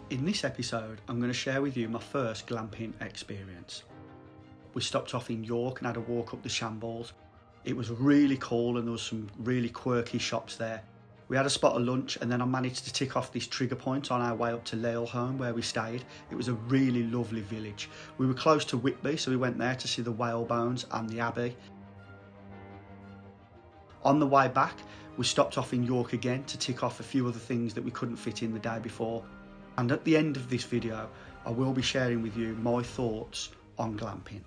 In this episode, I'm going to share with you my first glamping experience. We stopped off in York and had a walk up the Shambles. It was really cool and there was some really quirky shops there. We had a spot of lunch and then I managed to tick off this trigger point on our way up to Laleholme where we stayed. It was a really lovely village. We were close to Whitby, so we went there to see the whale bones and the abbey. On the way back, we stopped off in York again to tick off a few other things that we couldn't fit in the day before. And at the end of this video, I will be sharing with you my thoughts on glamping.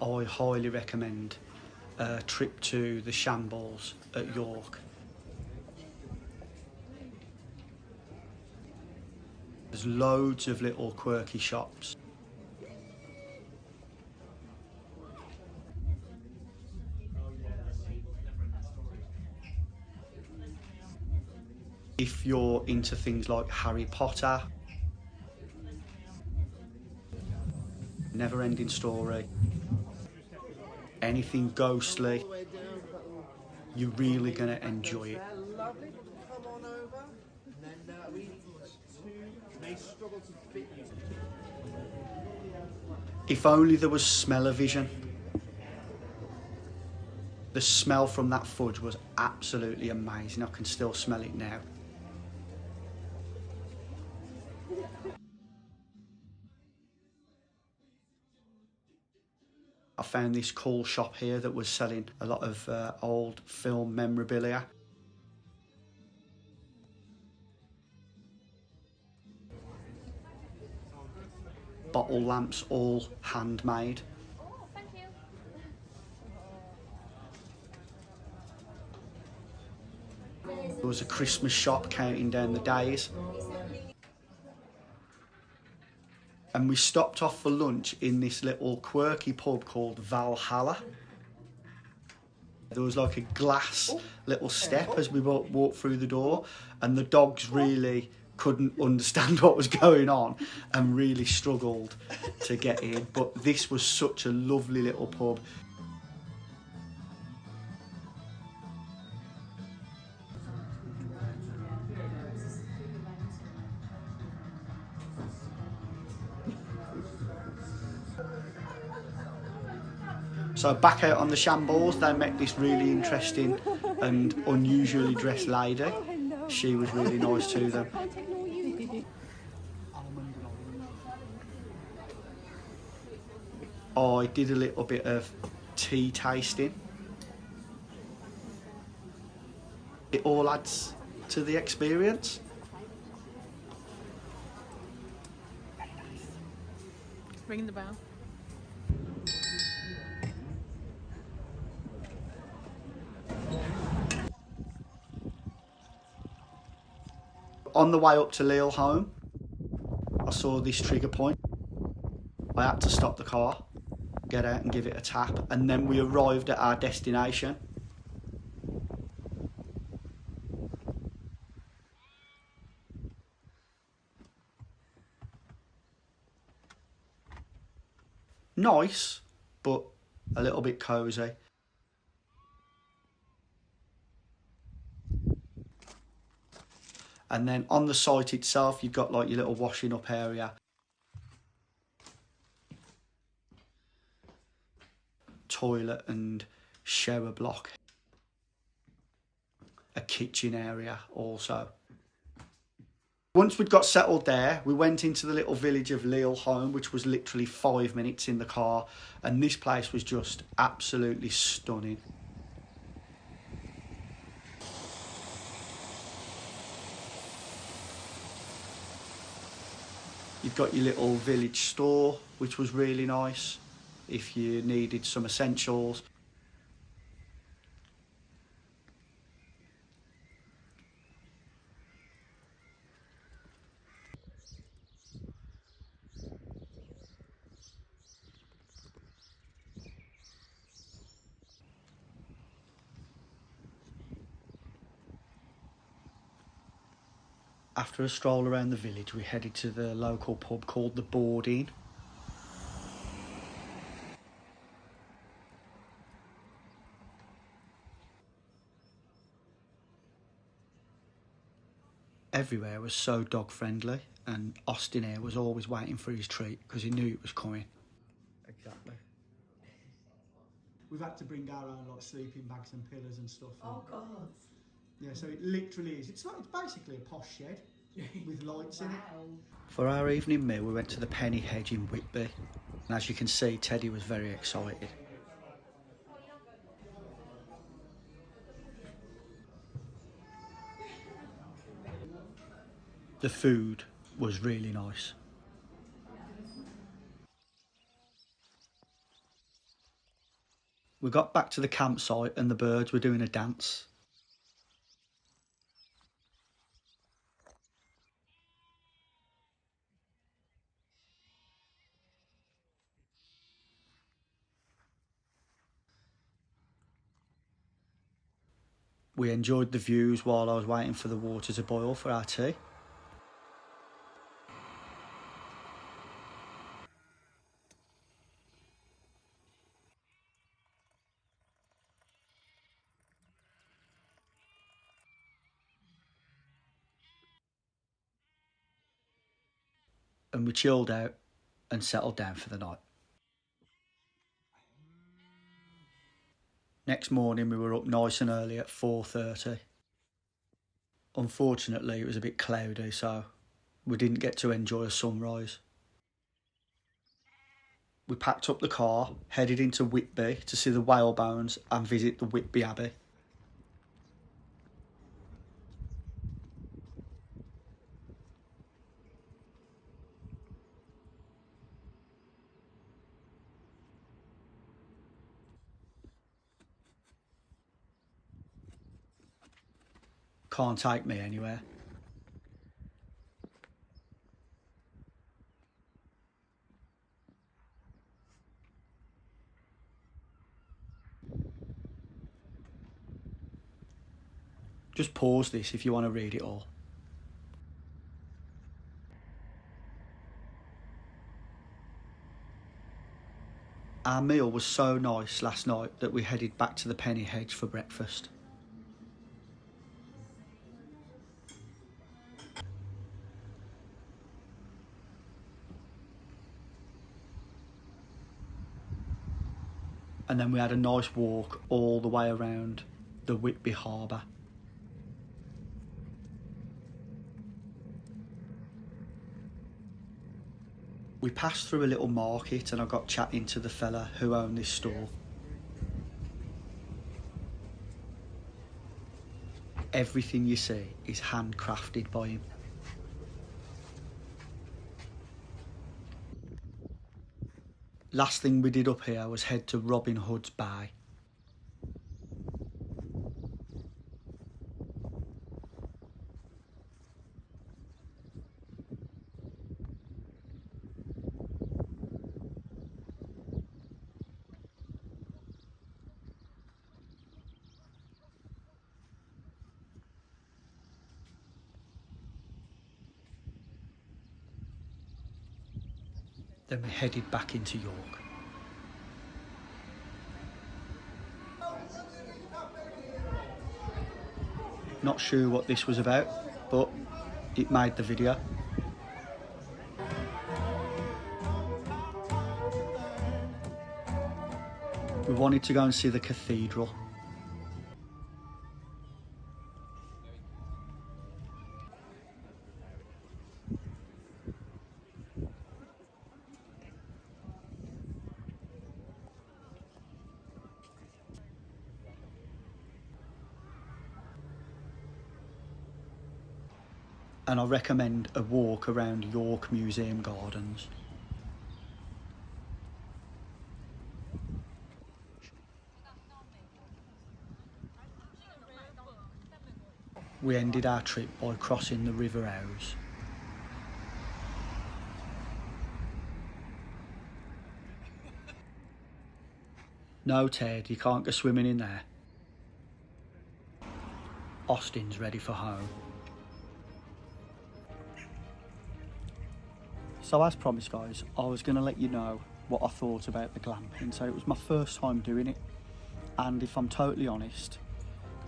I highly recommend a trip to the Shambles at York. There's loads of little quirky shops. If you're into things like Harry Potter, never-ending story, anything ghostly, you're really going to enjoy it. If only there was smell-o-vision. The smell from that fudge was absolutely amazing. I can still smell it now. I found this cool shop here that was selling a lot of old film memorabilia. Bottle lamps, all handmade. Oh, thank you. There was a Christmas shop counting down the days. And we stopped off for lunch in this little quirky pub called Valhalla. There was like a glass little step as we walked through the door, and the dogs really couldn't understand what was going on and really struggled to get in. But this was such a lovely little pub. So back out on the Shambles, they met this really interesting and unusually dressed lady. She was really nice to them. I did a little bit of tea tasting. It all adds to the experience. Ring the bell. On the way up to Laleholme, I saw this trigger point. I had to stop the car, get out and give it a tap, and then we arrived at our destination. Nice, but a little bit cosy. And then on the site itself, you've got like your little washing up area. Toilet and shower block. A kitchen area also. Once we'd got settled there, we went into the little village of Laleholme, which was literally 5 minutes in the car. And this place was just absolutely stunning. You've got your little village store, which was really nice if you needed some essentials. After a stroll around the village, we headed to the local pub called the Boarding. Everywhere was so dog friendly, and Austin here was always waiting for his treat because he knew it was coming. Exactly. We've had to bring our own like sleeping bags and pillows and stuff. Oh God. Yeah, so it literally is. It's basically a posh shed with lights in it. Wow. For our evening meal, we went to the Penny Hedge in Whitby, and as you can see, Teddy was very excited. The food was really nice. We got back to the campsite and the birds were doing a dance. We enjoyed the views while I was waiting for the water to boil for our tea. And we chilled out and settled down for the night. Next morning we were up nice and early at 4:30. Unfortunately it was a bit cloudy, so we didn't get to enjoy a sunrise. We packed up the car, headed into Whitby to see the whale bones and visit the Whitby Abbey. Can't take me anywhere. Just pause this if you want to read it all. Our meal was so nice last night that we headed back to the Penny Hedge for breakfast. And then we had a nice walk all the way around the Whitby Harbour. We passed through a little market and I got chatting to the fella who owned this store. Everything you see is handcrafted by him. Last thing we did up here was head to Robin Hood's Bay. Then we headed back into York. Not sure what this was about, but it made the video. We wanted to go and see the cathedral. And I recommend a walk around York Museum Gardens. We ended our trip by crossing the River Ouse. No, Ted, you can't go swimming in there. Austin's ready for home. So as promised guys, I was going to let you know what I thought about the glamping. So it was my first time doing it, and if I'm totally honest,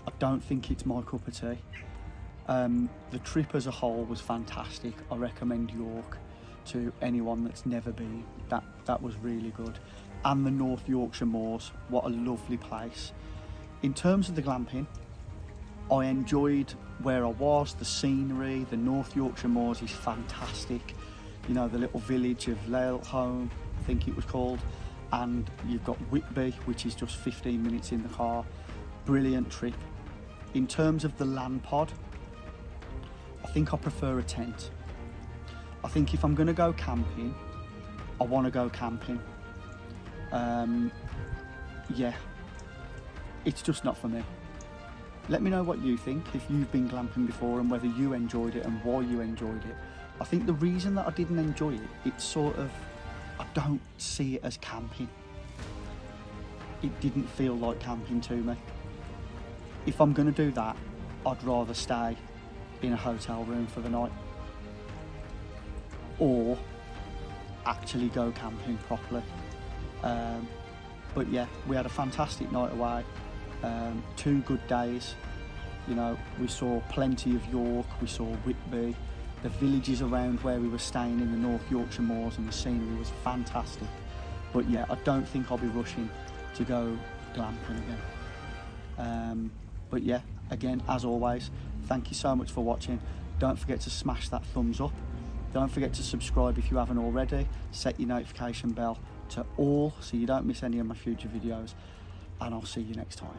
I don't think it's my cup of tea. The trip as a whole was fantastic. I recommend York to anyone that's never been. That was really good. And the North Yorkshire Moors, what a lovely place. In terms of the glamping, I enjoyed where I was, the scenery. The North Yorkshire Moors is fantastic. You know, the little village of Lalehome, I think it was called, and you've got Whitby, which is just 15 minutes in the car. Brilliant trip. In terms of the LandPod, I think I prefer a tent. I think if I'm going to go camping, I want to go camping. Yeah, it's just not for me. Let me know what you think, if you've been glamping before and whether you enjoyed it and why you enjoyed it. I think the reason that I didn't enjoy it, it's sort of, I don't see it as camping. It didn't feel like camping to me. If I'm going to do that, I'd rather stay in a hotel room for the night or actually go camping properly. But yeah, we had a fantastic night away, 2 good days. You know, we saw plenty of York, we saw Whitby, the villages around where we were staying in the North Yorkshire Moors, and the scenery was fantastic. But yeah, I don't think I'll be rushing to go glamping again. But yeah, again, as always, thank you so much for watching. Don't forget to smash that thumbs up. Don't forget to subscribe if you haven't already. Set your notification bell to all so you don't miss any of my future videos. And I'll see you next time.